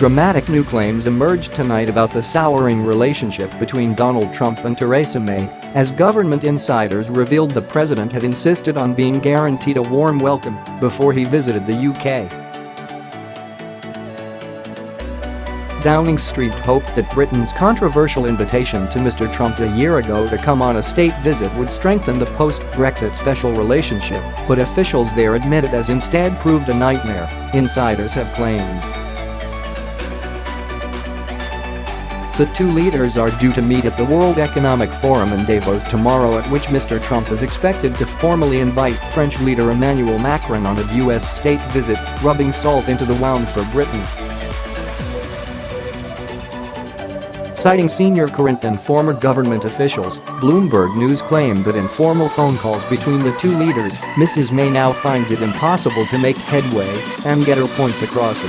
Dramatic new claims emerged tonight about the souring relationship between Donald Trump and Theresa May, as government insiders revealed the president had insisted on being guaranteed a warm welcome before he visited the UK.Downing Street hoped that Britain's controversial invitation to Mr. Trump a year ago to come on a state visit would strengthen the post-Brexit special relationship, but officials there admit it has instead proved a nightmare, insiders have claimed. The two leaders are due to meet at the World Economic Forum in Davos tomorrow, at which Mr. Trump is expected to formally invite French leader Emmanuel Macron on a US state visit, rubbing salt into the wound for Britain. Citing senior current and former government officials, Bloomberg News claimed that in formal phone calls between the two leaders, Mrs. May now finds it impossible to make headway and get her points across.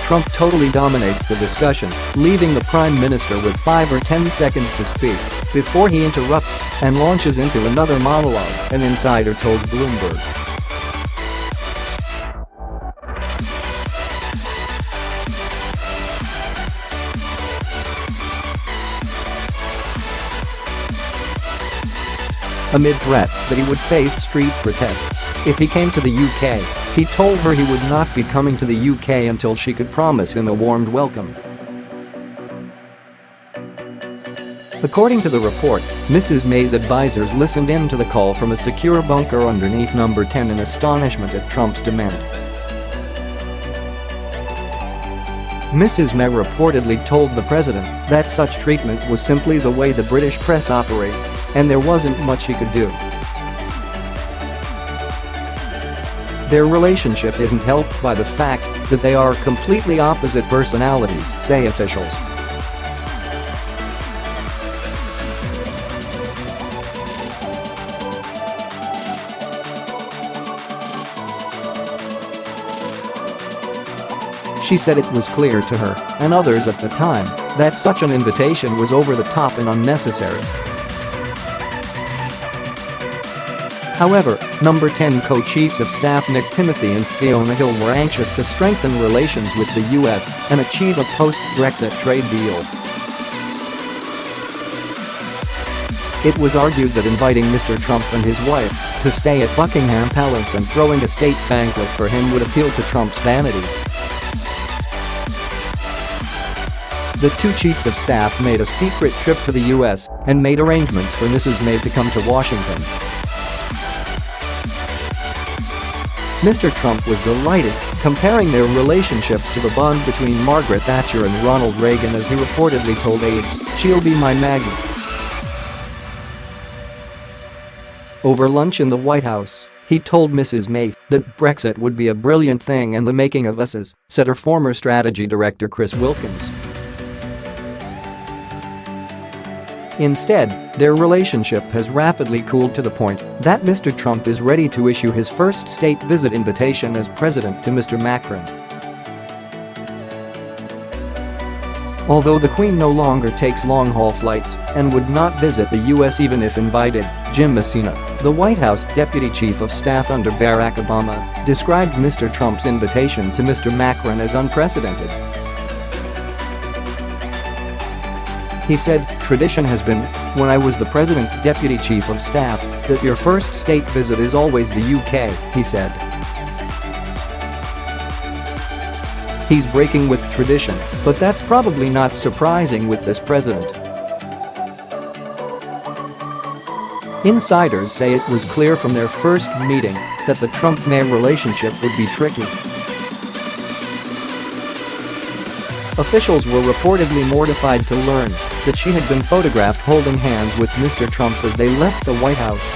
Trump totally dominates the discussion, leaving the Prime Minister with 5 or 10 seconds to speak before he interrupts and launches into another monologue, an insider told Bloomberg. Amid threats that he would face street protests if he came to the UK, he told her he would not be coming to the UK until she could promise him a warm welcome. According to the report, Mrs. May's advisors listened in to the call from a secure bunker underneath number 10 in astonishment at Trump's demand. Mrs. May reportedly told the president that such treatment was simply the way the British press operate, and there wasn't much he could do. Their relationship isn't helped by the fact that they are completely opposite personalities, say officials. She said it was clear to her and others at the time that such an invitation was over the top and unnecessary. However, number 10 co-chiefs of staff Nick Timothy and Fiona Hill were anxious to strengthen relations with the US and achieve a post-Brexit trade deal. It was argued that inviting Mr. Trump and his wife to stay at Buckingham Palace and throwing a state banquet for him would appeal to Trump's vanity. The two chiefs of staff made a secret trip to the US and made arrangements for Mrs. May to come to Washington. Mr. Trump was delighted, comparing their relationship to the bond between Margaret Thatcher and Ronald Reagan, as he reportedly told aides, "She'll be my Maggie." Over lunch in the White House, he told Mrs. May that Brexit would be a brilliant thing and the making of us, said her former strategy director Chris Wilkins. Instead, their relationship has rapidly cooled to the point that Mr. Trump is ready to issue his first state visit invitation as president to Mr. Macron. Although the Queen no longer takes long-haul flights and would not visit the US even if invited, Jim Messina, the White House deputy chief of staff under Barack Obama, described Mr. Trump's invitation to Mr. Macron as unprecedented. He said, "Tradition has been, when I was the president's deputy chief of staff, that your first state visit is always the UK," he said. He's breaking with tradition, but that's probably not surprising with this president. Insiders say it was clear from their first meeting that the Trump-May relationship would be tricky. Officials were reportedly mortified to learn that she had been photographed holding hands with Mr. Trump as they left the White House.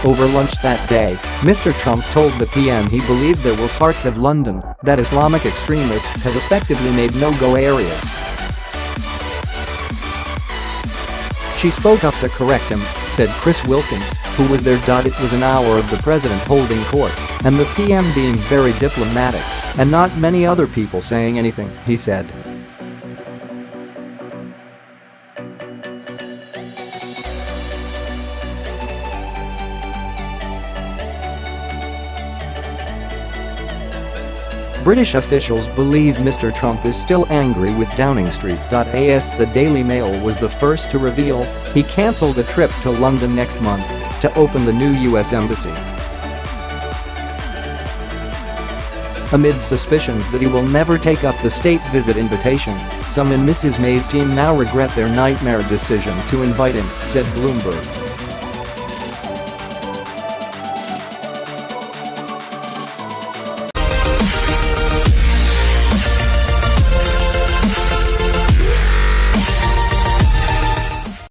Over lunch that day, Mr. Trump told the PM he believed there were parts of London that Islamic extremists had effectively made no-go areas. She spoke up to correct him, said Chris Wilkins, who was there. It was an hour of the president holding court and the PM being very diplomatic and not many other people saying anything, he said. British officials believe Mr. Trump is still angry with Downing Street. As the Daily Mail was the first to reveal, he cancelled a trip to London next month to open the new US embassy. Amid suspicions that he will never take up the state visit invitation, some in Mrs. May's team now regret their nightmare decision to invite him, said Bloomberg.